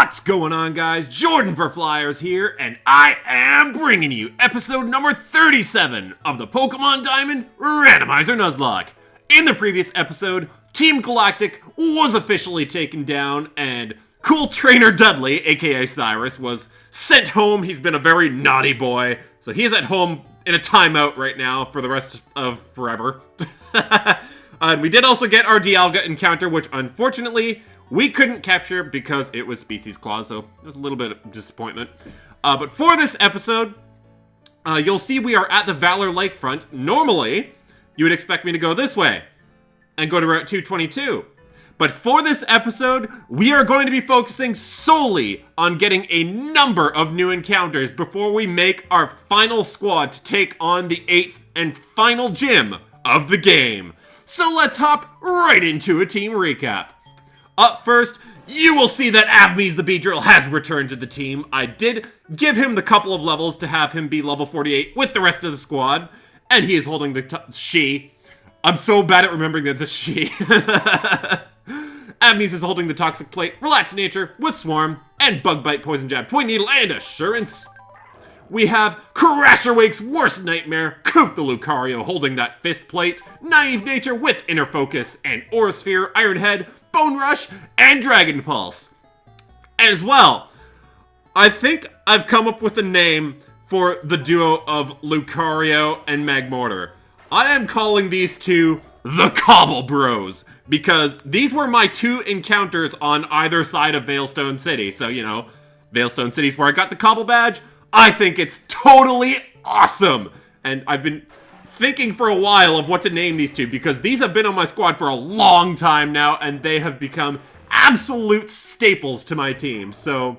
What's going on, guys? Jordan for Flyers here, and I am bringing you episode number 37 of the Pokemon Diamond Randomizer Nuzlocke. In the previous episode, Team Galactic was officially taken down, and cool trainer Dudley, aka Cyrus, was sent home. He's been a very naughty boy, so he's at home in a timeout right now for the rest of forever. We did also get our Dialga encounter, which unfortunately we couldn't capture because it was Species Clause, so it was a little bit of disappointment. But for this episode, you'll see we are at the Valor Lakefront. Normally, you would expect me to go this way and go to Route 222. But for this episode, we are going to be focusing solely on getting a number of new encounters before we make our final squad to take on the 8th and final gym of the game. So let's hop right into a team recap. Up first, you will see that Avmes the Beedrill has returned to the team. I did give him the couple of levels to have him be level 48 with the rest of the squad, and he is holding the she. I'm so bad at remembering that it's a she. Avmes is holding the Toxic Plate, Relaxed Nature with Swarm, and Bug Bite, Poison Jab, Point Needle, and Assurance. We have Crasher Wake's worst nightmare, Coop the Lucario holding that Fist Plate, Naive Nature with Inner Focus, and Aura Sphere, Iron Head, Bone Rush, and Dragon Pulse. As well, I think I've come up with a name for the duo of Lucario and Magmortar. I am calling these two the Cobble Bros, because these were my two encounters on either side of Veilstone City. So, you know, Veilstone City's where I got the Cobble Badge. I think it's totally awesome. And I've been thinking for a while of what to name these two, because these have been on my squad for a long time now, and they have become absolute staples to my team. So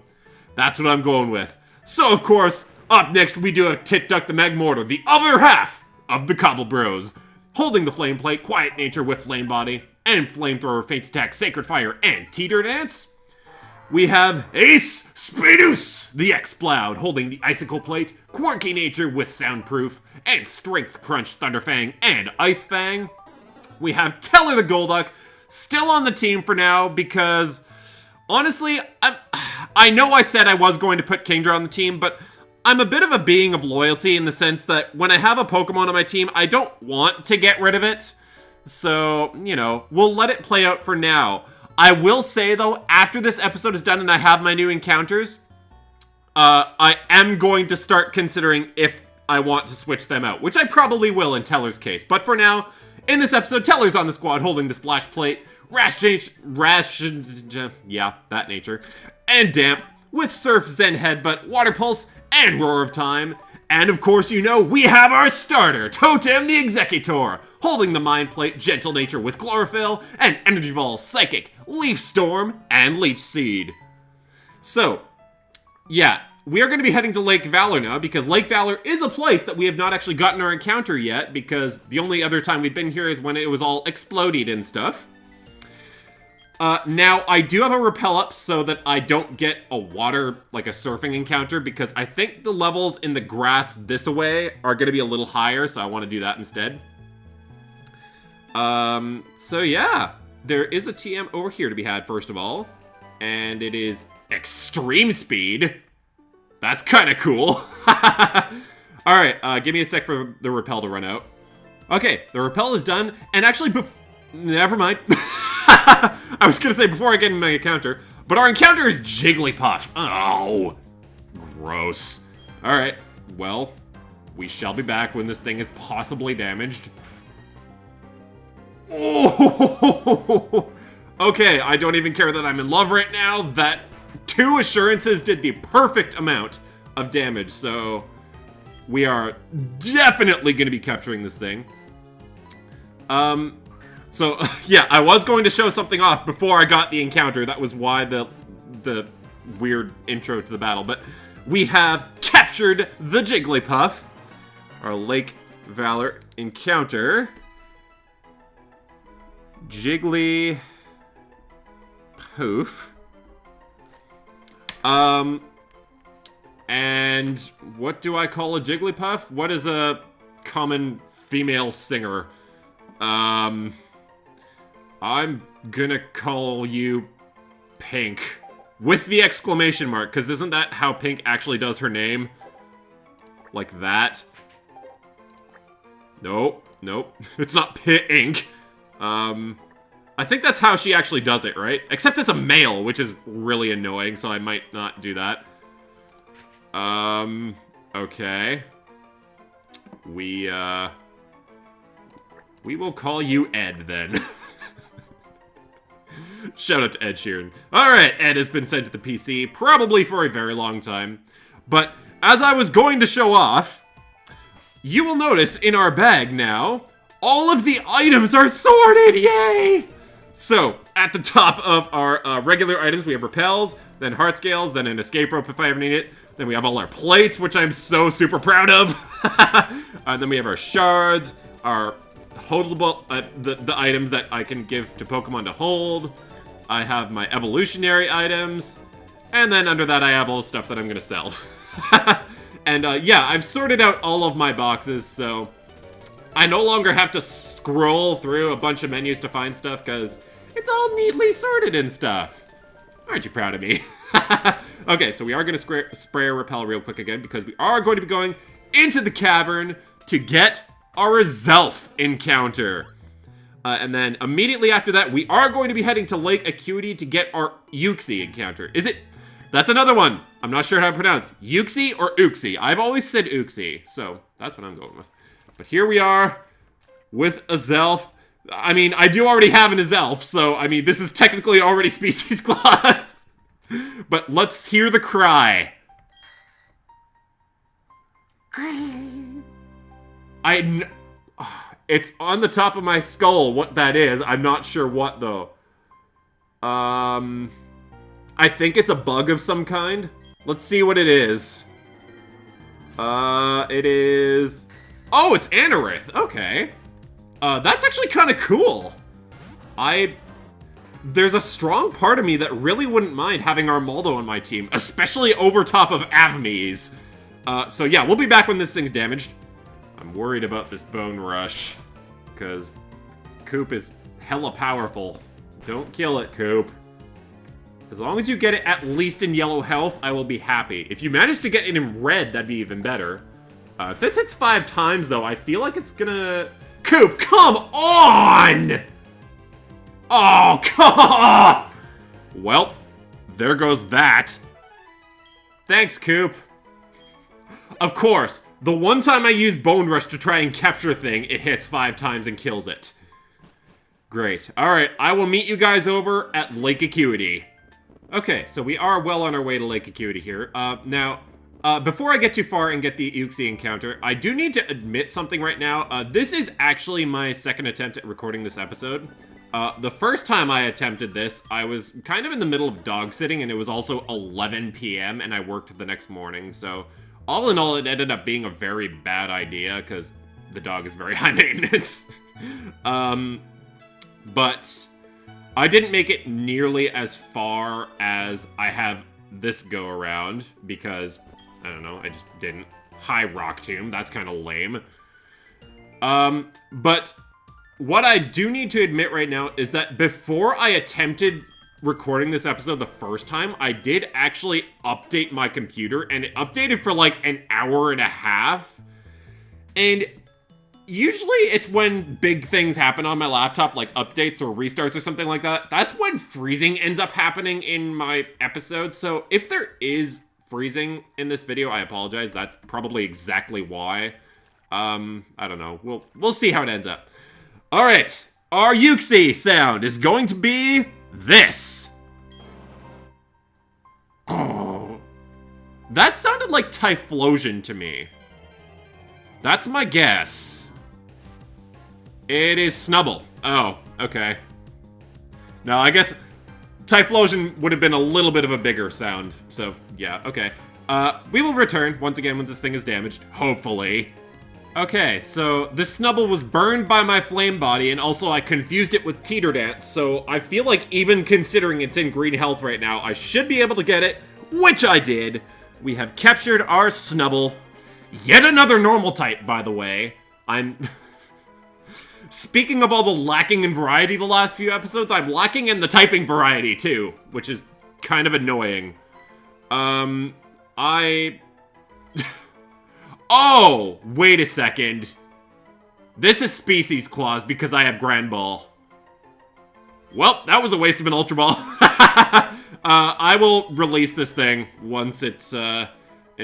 that's what I'm going with. So, of course, up next we do have Tit Duck the Magmortar, the other half of the Cobble Bros, holding the Flame Plate, Quiet Nature with Flame Body, and Flamethrower, Faint Attack, Sacred Fire, and Teeter Dance. We have Ace Speedus, the X-Ploud, holding the Icicle Plate, Quirky Nature with Soundproof, and Strength Crunch, Thunderfang, and Ice Fang. We have Teller the Golduck, still on the team for now, because, honestly, I know I said I was going to put Kingdra on the team, but I'm a bit of a being of loyalty in the sense that when I have a Pokemon on my team, I don't want to get rid of it. So, you know, we'll let it play out for now. I will say, though, after this episode is done and I have my new encounters, I am going to start considering if I want to switch them out, which I probably will in Teller's case. But for now, in this episode, Teller's on the squad holding the Splash Plate, yeah, that nature, and Damp with Surf, Zen Headbutt, Water Pulse, and Roar of Time. And of course, you know, we have our starter, Totem the Executor, holding the Mind Plate, Gentle Nature with Chlorophyll, and Energy Ball, Psychic, Leaf Storm, and Leech Seed. So, yeah, we are going to be heading to Lake Valor now, because Lake Valor is a place that we have not actually gotten our encounter yet, because the only other time we've been here is when it was all exploded and stuff. Now, I do have a Repel up so that I don't get a water, like a surfing encounter, because I think the levels in the grass this way are going to be a little higher, so I want to do that instead. So yeah, there is a TM over here to be had, first of all, and it is Extreme Speed. That's kind of cool. Alright, give me a sec for the Repel to run out. Okay, the Repel is done, and actually, never mind. I was gonna say before I get into my encounter, but our encounter is Jigglypuff. Oh, gross. Alright, well, we shall be back when this thing is possibly damaged. Oh, okay, I don't even care that I'm in love right now. That 2 assurances did the perfect amount of damage, so we are definitely going to be capturing this thing. So, yeah, I was going to show something off before I got the encounter. That was why the weird intro to the battle. But we have captured the Jigglypuff, our Lake Valor encounter. Jigglypoof. And what do I call a Jigglypuff? What is a common female singer? I'm gonna call you Pink. with the exclamation mark, because isn't that how Pink actually does her name? Like that. Nope, nope. It's not Pink. I think that's how she actually does it, right? Except it's a male, which is really annoying, so I might not do that. Okay. We will call you Ed, then. Shout out to Ed Sheeran. Alright, Ed has been sent to the PC, probably for a very long time. But, as I was going to show off, you will notice in our bag now, all of the items are sorted! Yay! So, at the top of our regular items, we have repels, then heart scales, then an escape rope if I ever need it. Then we have all our plates, which I'm so super proud of. And then we have our shards, our holdable, the items that I can give to Pokemon to hold. I have my evolutionary items. And then under that, I have all the stuff that I'm going to sell. And yeah, I've sorted out all of my boxes, so I no longer have to scroll through a bunch of menus to find stuff, because it's all neatly sorted and stuff. Aren't you proud of me? Okay, so we are going to spray our repel real quick again, because we are going to be going into the cavern to get our Zelf encounter. And then immediately after that, we are going to be heading to Lake Acuity to get our Uxie encounter. Is it? That's another one. I'm not sure how to pronounce. Uxie or Uxie? I've always said Uxie, so that's what I'm going with. But here we are with a Zelf. I mean, I do already have an Zelf, so, I mean, this is technically already species class. But let's hear the cry. It's on the top of my skull what that is. I'm not sure what, though. I think it's a bug of some kind. Let's see what it is. It is... Oh, it's Anorith. Okay. That's actually kind of cool. There's a strong part of me that really wouldn't mind having Armaldo on my team, especially over top of Avmies. So yeah, we'll be back when this thing's damaged. I'm worried about this Bone Rush, because Coop is hella powerful. Don't kill it, Coop. As long as you get it at least in yellow health, I will be happy. If you manage to get it in red, that'd be even better. If this hits 5 times, though, I feel like it's gonna... Coop, come on! Oh, come on! Well, there goes that. Thanks, Coop. Of course, the one time I use Bone Rush to try and capture a thing, it hits 5 times and kills it. Great. Alright, I will meet you guys over at Lake Acuity. Okay, so we are well on our way to Lake Acuity here. Now, before I get too far and get the Uxie encounter, I do need to admit something right now. This is actually my second attempt at recording this episode. The first time I attempted this, I was kind of in the middle of dog sitting, and it was also 11 p.m., and I worked the next morning, so all in all, it ended up being a very bad idea, because the dog is very high maintenance. But I didn't make it nearly as far as I have this go around, because, I don't know, I just didn't. High Rock Tomb, that's kind of lame. But what I do need to admit right now is that before I attempted recording this episode the first time, I did actually update my computer, and it updated for like an hour and a half. And usually it's when big things happen on my laptop, like updates or restarts or something like that. That's when freezing ends up happening in my episodes. So if there is freezing in this video, I apologize. That's probably exactly why. I don't know. We'll see how it ends up. All right, our Uxie sound is going to be this. Oh, that sounded like Typhlosion to me. That's my guess. It is Snubble. Oh, okay. No, I guess Typhlosion would have been a little bit of a bigger sound. So, yeah, okay. We will return once again when this thing is damaged, hopefully. Okay, so the Snubble was burned by my flame body, and also I confused it with Teeter Dance, so I feel like even considering it's in green health right now, I should be able to get it, which I did. We have captured our Snubble. Yet another normal type, by the way. Speaking of all the lacking in variety the last few episodes, I'm lacking in the typing variety, too, which is kind of annoying. Oh, wait a second. This is Species Clause because I have Grand Ball. Well, that was a waste of an Ultra Ball. I will release this thing once it's in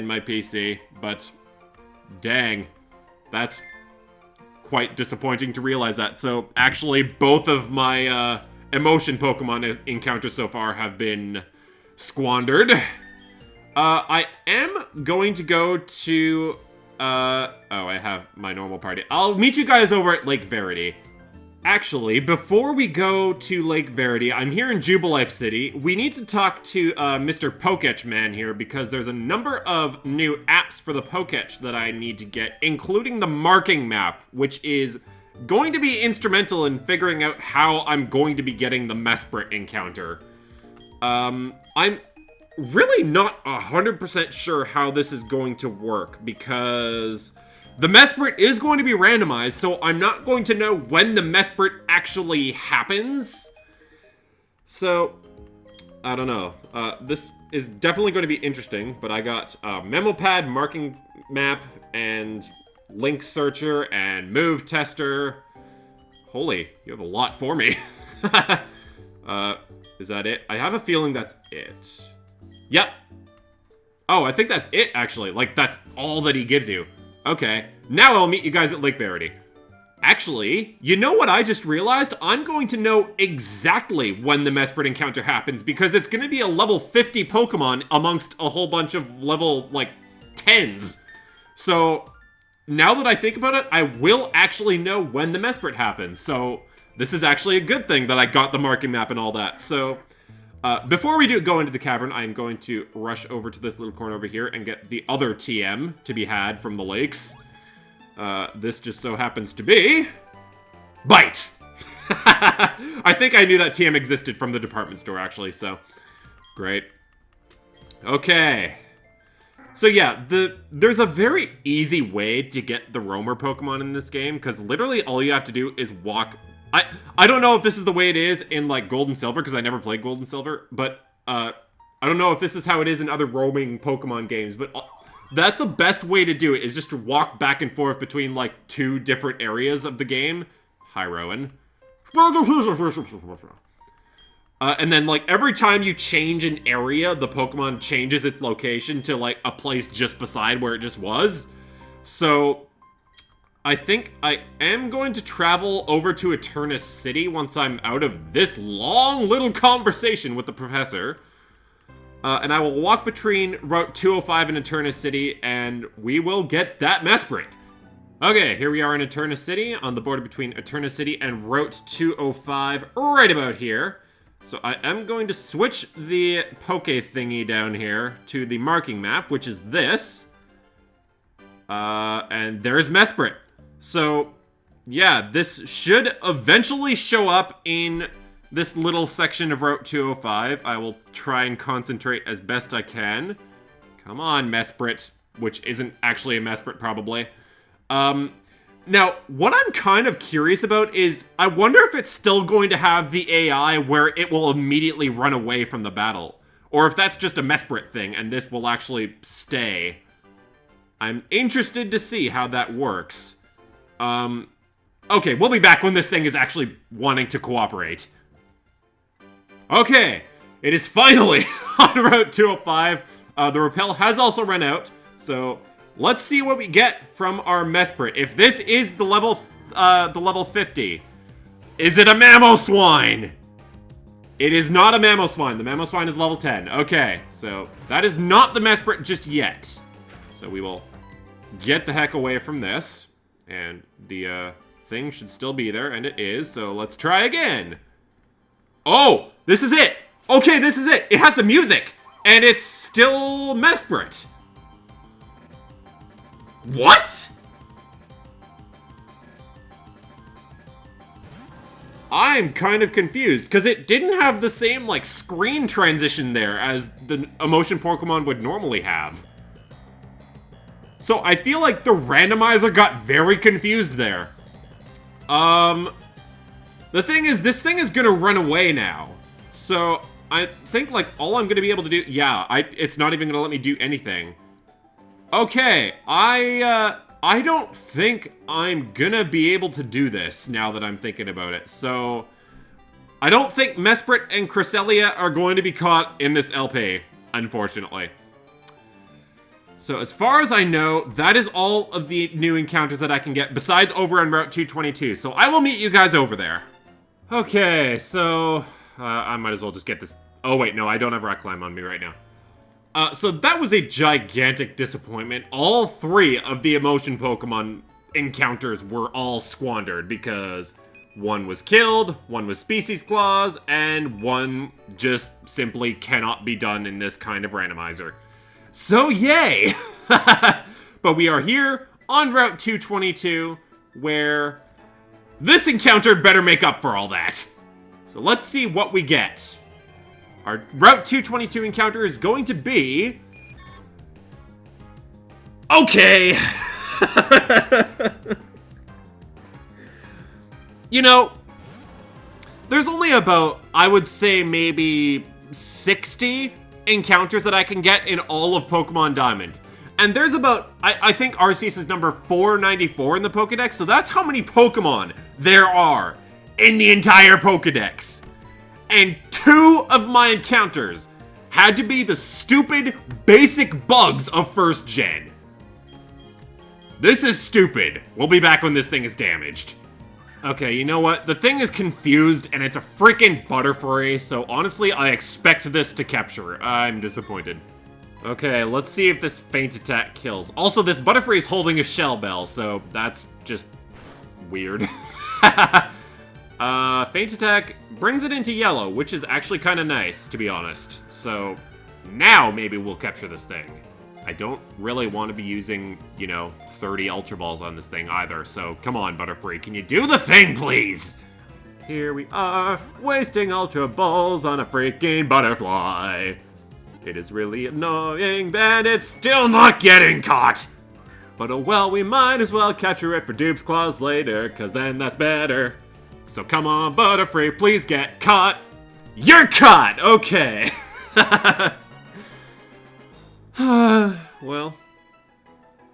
my PC, but dang, that's quite disappointing to realize that. So actually, both of my emotion Pokemon encounters so far have been squandered. I am going to go to... oh, I have my normal party. I'll meet you guys over at Lake Verity. Actually, before we go to Lake Verity, I'm here in Jubilife City. We need to talk to Mr. Poketch Man here because there's a number of new apps for the Poketch that I need to get, including the marking map, which is going to be instrumental in figuring out how I'm going to be getting the Mesprit encounter. I'm really not 100% sure how this is going to work because the Mesprit is going to be randomized, so I'm not going to know when the Mesprit actually happens. So, I don't know. This is definitely going to be interesting, but I got Memo Pad, Marking Map, and Link Searcher, and Move Tester. Holy, you have a lot for me. Is that it? I have a feeling that's it. Yep. Oh, I think that's it, actually. Like, that's all that he gives you. Okay, now I'll meet you guys at Lake Verity. Actually, you know what I just realized? I'm going to know exactly when the Mesprit encounter happens because it's going to be a level 50 Pokemon amongst a whole bunch of level, like, 10s. So, now that I think about it, I will actually know when the Mesprit happens. So, this is actually a good thing that I got the marking map and all that. So, before we go into the cavern, I'm going to rush over to this little corner over here and get the other TM to be had from the lakes. This just so happens to be... Bite! I think I knew that TM existed from the department store, actually, so... Great. Okay. So yeah, there's a very easy way to get the roamer Pokemon in this game, because literally all you have to do is walk... I don't know if this is the way it is in, like, Gold and Silver, because I never played Gold and Silver, but, I don't know if this is how it is in other roaming Pokemon games, but that's the best way to do it, is just to walk back and forth between, like, 2 different areas of the game. Hi, Rowan. And then, like, every time you change an area, the Pokemon changes its location to, like, a place just beside where it just was. So... I think I am going to travel over to Eterna City once I'm out of this long little conversation with the professor. And I will walk between Route 205 and Eterna City, and we will get that Mesprit. Okay, here we are in Eterna City, on the border between Eterna City and Route 205, right about here. So I am going to switch the Poke thingy down here to the marking map, which is this. And there's Mesprit. So, yeah, this should eventually show up in this little section of Route 205. I will try and concentrate as best I can. Come on, Mesprit, which isn't actually a Mesprit, probably. Now, what I'm kind of curious about is, I wonder if it's still going to have the AI where it will immediately run away from the battle. Or if that's just a Mesprit thing, and this will actually stay. I'm interested to see how that works. Okay, we'll be back when this thing is actually wanting to cooperate. Okay, it is finally on Route 205. The repel has also run out, so let's see what we get from our Mesprit. If this is the level 50, is it a Mamoswine? It is not a Mamoswine. The Mamoswine is level 10. Okay, so that is not the Mesprit just yet. So we will get the heck away from this. And the thing should still be there, and it is, so let's try again. Oh, this is it. Okay, this is it. It has the music, and it's still Mesprit. What? I'm kind of confused, because it didn't have the same, like, screen transition there as the emotion Pokemon would normally have. So I feel like the randomizer got very confused there. The thing is, this thing is gonna run away now. So I think, like, all I'm gonna be able to do... Yeah, it's not even gonna let me do anything. Okay, I don't think I'm gonna be able to do this now that I'm thinking about it. So, I don't think Mesprit and Cresselia are going to be caught in this LP, unfortunately. So, as far as I know, that is all of the new encounters that I can get, besides over on Route 222. So, I will meet you guys over there. Okay, so... I might as well just get this... Oh, wait, no, I don't have Rock Climb on me right now. So that was a gigantic disappointment. All 3 of the emotion Pokemon encounters were all squandered because 1 was killed, 1 was Species Clause, and 1 just simply cannot be done in this kind of randomizer. So, yay! But we are here on Route 222, where this encounter better make up for all that. So let's see what we get. Our Route 222 encounter is going to be... Okay! You know, there's only about, I would say, maybe 60 encounters that I can get in all of Pokemon Diamond. And there's about, I think Arceus is number 494 in the Pokedex, so that's how many Pokemon there are in the entire Pokedex. And 2 of my encounters had to be the stupid, basic bugs of 1st gen. This is stupid. We'll be back when this thing is damaged. Okay, you know what? The thing is confused, and it's a freaking Butterfree, so honestly, I expect this to capture. I'm disappointed. Okay, let's see if this Feint Attack kills. Also, this Butterfree is holding a Shell Bell, so that's just weird. Feint Attack brings it into yellow, which is actually kind of nice, to be honest. So, now maybe we'll capture this thing. I don't really want to be using, you know, 30 Ultra Balls on this thing either, so come on, Butterfree, can you do the thing, please? Here we are, wasting Ultra Balls on a freaking butterfly. It is really annoying, and it's still not getting caught. But oh well, we might as well capture it for Dupe's Claws later, cause then that's better. So come on, Butterfree, please get caught. You're caught! Okay. Well,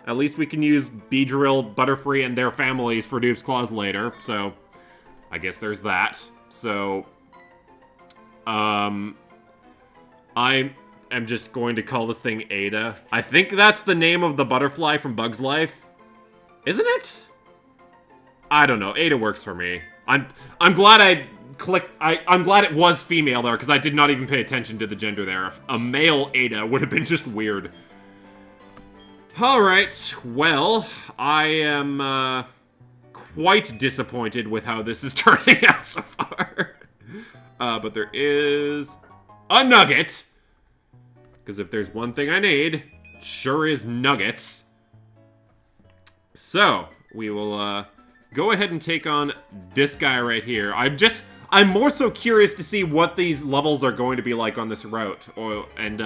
at least we can use Beedrill, Butterfree, and their families for Dupe's Claws later, so I guess there's that. So, I am just going to call this thing Ada. I think that's the name of the butterfly from Bug's Life. Isn't it? I don't know. Ada works for me. I'm glad I clicked. I'm glad it was female there, because I did not even pay attention to the gender there. A male Ada would have been just weird. Alright, well, I am quite disappointed with how this is turning out so far. But there is a nugget. Because if there's one thing I need, it sure is nuggets. So, we will go ahead and take on this guy right here. I'm more so curious to see what these levels are going to be like on this route. And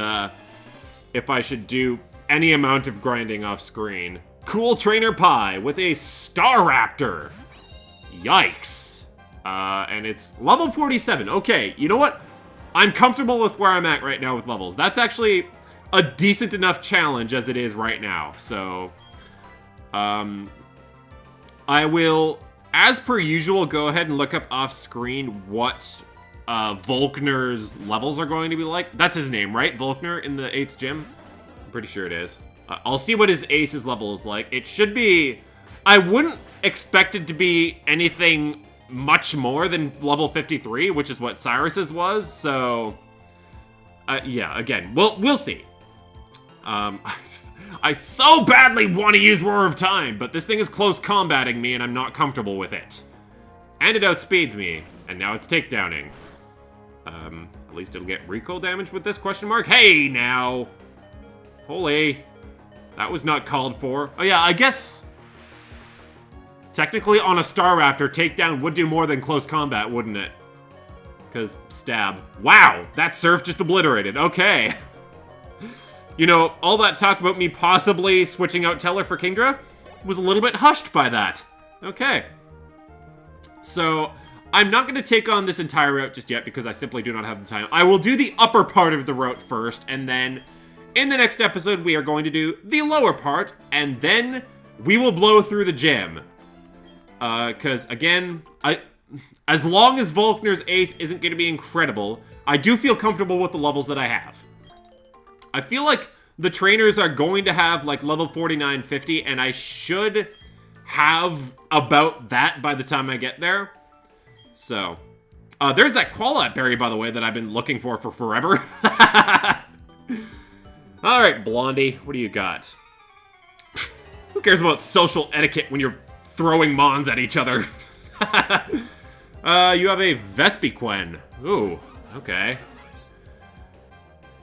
if I should do any amount of grinding off screen. Cool Trainer Pie with a Staraptor. Yikes. And it's level 47. Okay, you know what? I'm comfortable with where I'm at right now with levels. That's actually a decent enough challenge as it is right now. So, I will, as per usual, go ahead and look up off screen what Volkner's levels are going to be like. That's his name, right? Volkner in the 8th gym? I'm pretty sure it is. I'll see what his Ace's level is like. It should be... I wouldn't expect it to be anything much more than level 53, which is what Cyrus's was, so... yeah, again, we'll see. I so badly want to use Roar of Time, but this thing is close combating me and I'm not comfortable with it. And it outspeeds me, and now it's takedowning. At least it'll get recoil damage with this question mark. Hey, now! Holy. That was not called for. Oh yeah, I guess... technically on a Staraptor, takedown would do more than close combat, wouldn't it? Because stab. Wow, that surf just obliterated. Okay. You know, all that talk about me possibly switching out Teller for Kingdra was a little bit hushed by that. Okay. So, I'm not going to take on this entire route just yet because I simply do not have the time. I will do the upper part of the route first, and then in the next episode, we are going to do the lower part, and then we will blow through the gym. Because, again, as long as Volkner's Ace isn't going to be incredible, I do feel comfortable with the levels that I have. I feel like the trainers are going to have, like, level 49, 50, and I should have about that by the time I get there. So, there's that Qualat Berry, by the way, that I've been looking for forever. Alright, Blondie, what do you got? Who cares about social etiquette when you're throwing Mons at each other? You have a Vespiquen. Ooh, okay.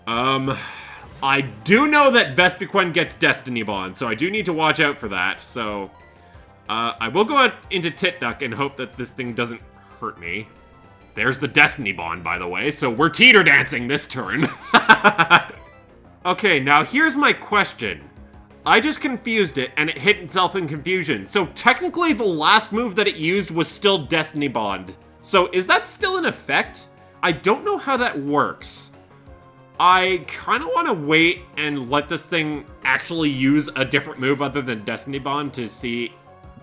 I do know that Vespiquen gets Destiny Bond, so I do need to watch out for that, so... I will go out into Titduck and hope that this thing doesn't hurt me. There's the Destiny Bond, by the way, so we're teeter dancing this turn. Okay, now here's my question. I just confused it, and it hit itself in confusion. So technically, the last move that it used was still Destiny Bond. So is that still in effect? I don't know how that works. I kind of want to wait and let this thing actually use a different move other than Destiny Bond to see...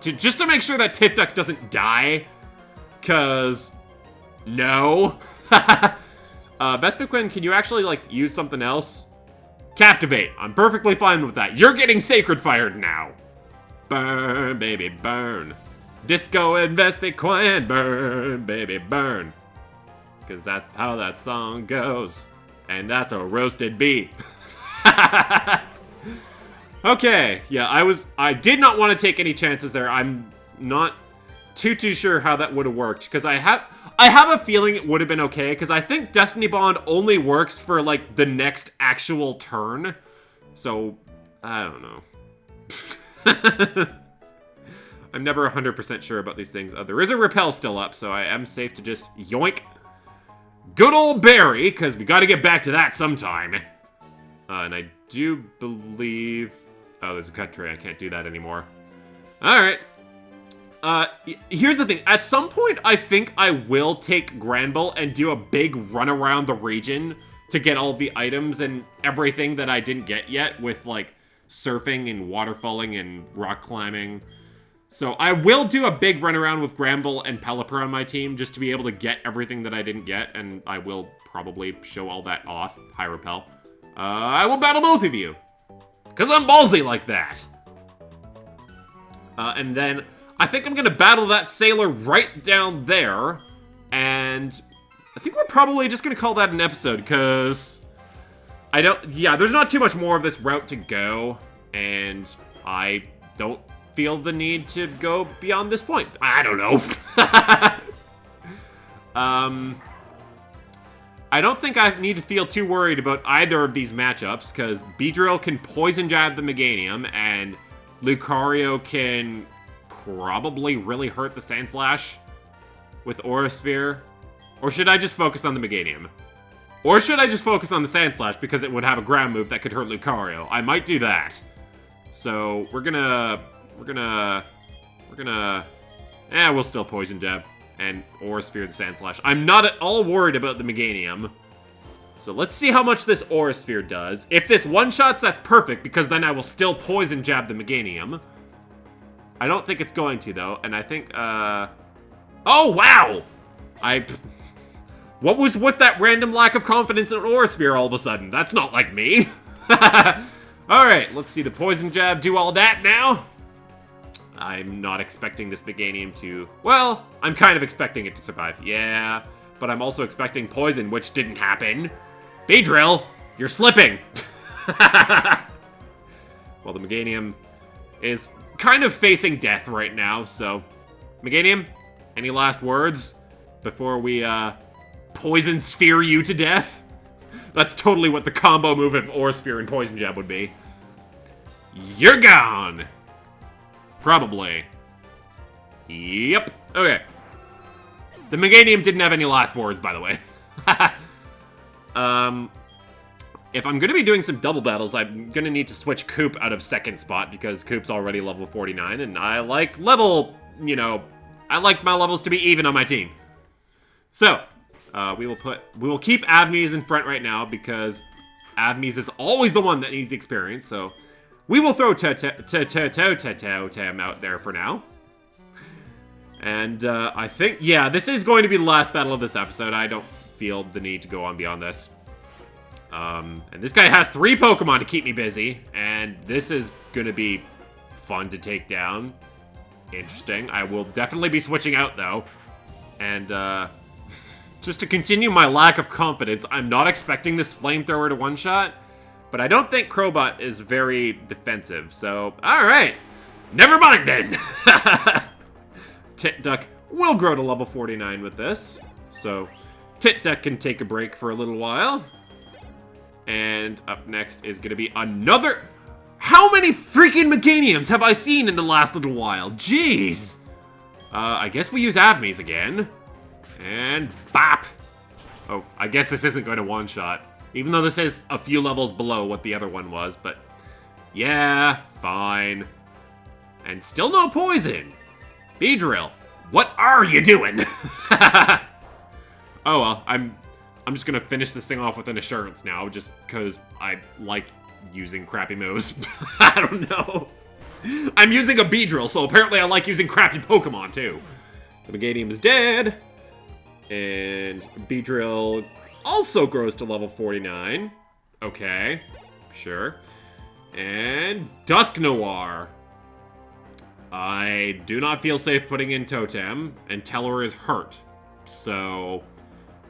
just to make sure that Titduck doesn't die. Cause... no. Vespiquen, can you actually, like, use something else? Captivate. I'm perfectly fine with that. You're getting Sacred Fired now. Burn, baby, burn. Disco and Vespiquen, burn, baby, burn. Because that's how that song goes. And that's a roasted bee. Okay, yeah, I did not want to take any chances there. I'm not too sure how that would have worked. Because I have a feeling it would have been okay, because I think Destiny Bond only works for, like, the next actual turn. So, I don't know. I'm never 100% sure about these things. There is a Repel still up, so I am safe to just yoink. Good old Barry, because we got to get back to that sometime. And I do believe... oh, there's a cut tray. I can't do that anymore. Alright. Here's the thing. At some point, I think I will take Granbull and do a big run around the region to get all the items and everything that I didn't get yet with, like, surfing and waterfalling and rock climbing. So I will do a big run around with Granbull and Pelipper on my team just to be able to get everything that I didn't get, and I will probably show all that off. Hi, Repel. I will battle both of you. Because I'm ballsy like that. And then... I think I'm going to battle that sailor right down there, and I think we're probably just going to call that an episode, because there's not too much more of this route to go, and I don't feel the need to go beyond this point. I don't know. I don't think I need to feel too worried about either of these matchups, because Beedrill can Poison Jab the Meganium, and Lucario can... probably really hurt the Sandslash with Aura Sphere. Or should I just focus on the Meganium? Or should I just focus on the Sandslash because it would have a ground move that could hurt Lucario? I might do that. So we'll still Poison Jab and Aura Sphere the Sandslash. I'm not at all worried about the Meganium. So let's see how much this Aura Sphere does. If this one-shots, that's perfect, because then I will still Poison Jab the Meganium. I don't think it's going to, though, and I think, oh, wow! What was with that random lack of confidence in Aura Sphere all of a sudden? That's not like me. Alright, let's see the Poison Jab do all that now. I'm not expecting this Meganium to... well, I'm kind of expecting it to survive. Yeah, but I'm also expecting Poison, which didn't happen. Beedrill, you're slipping! Well, the Meganium is... kind of facing death right now, so... Meganium, any last words before we, Poison Sphere you to death? That's totally what the combo move of Aura Sphere and Poison Jab would be. You're gone! Probably. Yep. Okay. The Meganium didn't have any last words, by the way. If I'm going to be doing some double battles, I'm going to need to switch Coop out of second spot, because Coop's already level 49, and I like level, I like my levels to be even on my team. So, we will keep Avmies in front right now because Avmies is always the one that needs the experience. So, we will throw Totem out there for now. And I think, yeah, this is going to be the last battle of this episode. I don't feel the need to go on beyond this. And this guy has 3 Pokemon to keep me busy, and this is gonna be fun to take down. Interesting. I will definitely be switching out, though. And, just to continue my lack of confidence, I'm not expecting this Flamethrower to one-shot, but I don't think Crowbot is very defensive, so, alright. Never mind, then! Tit Duck will grow to level 49 with this, so Tit Duck can take a break for a little while. And up next is going to be another... How many freaking Meganiums have I seen in the last little while? Jeez! I guess we use Avmies again. And bop! Oh, I guess this isn't going to one-shot. Even though this is a few levels below what the other one was, but... Yeah, fine. And still no poison! Beedrill, what are you doing? Oh well, I'm just gonna finish this thing off with an assurance now, just because I like using crappy moves. I don't know. I'm using a Beedrill, so apparently I like using crappy Pokemon too. The Meganium is dead. And Beedrill also grows to level 49. Okay, sure. And Dusknoir. I do not feel safe putting in Totem, and Teller is hurt. So,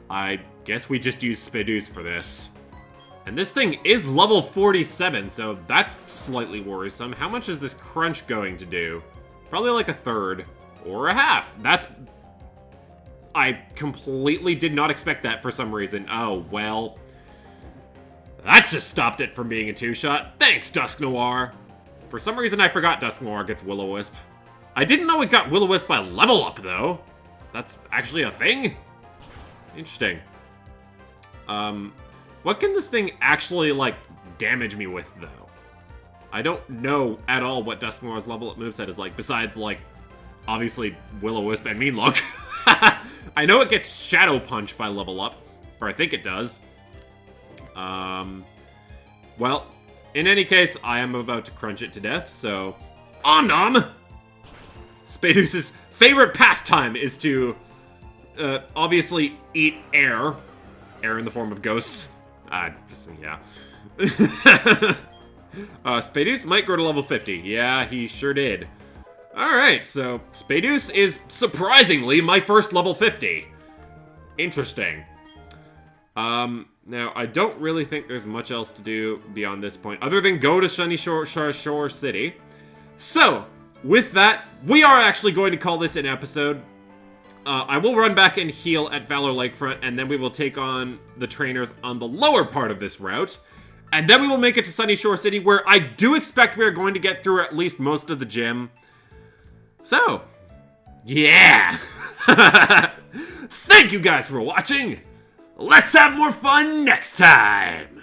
I guess we just use Spadoose for this. And this thing is level 47, so that's slightly worrisome. How much is this crunch going to do? Probably like a third or a half. I completely did not expect that for some reason. Oh, well. That just stopped it from being a 2-shot. Thanks, Dusknoir. For some reason, I forgot Dusknoir gets Will-O-Wisp. I didn't know it got Will-O-Wisp by level up, though. That's actually a thing? Interesting. What can this thing actually, like, damage me with, though? I don't know at all what Dusknoir's level up moveset is like, besides, like, obviously Will-O-Wisp and Mean Look. I know it gets Shadow Punch by level up, or I think it does. Well... In any case, I am about to crunch it to death, so... Nom! Spadoose's favorite pastime is to, obviously eat air. Air in the form of ghosts. Yeah. Spadoose might grow to level 50. Yeah, he sure did. Alright, so Spadoose is surprisingly my first level 50. Interesting. Now, I don't really think there's much else to do beyond this point, other than go to Sunyshore City. So, with that, we are actually going to call this an episode. I will run back and heal at Valor Lakefront, and then we will take on the trainers on the lower part of this route. And then we will make it to Sunyshore City, where I do expect we are going to get through at least most of the gym. So, yeah! Thank you guys for watching! Let's have more fun next time!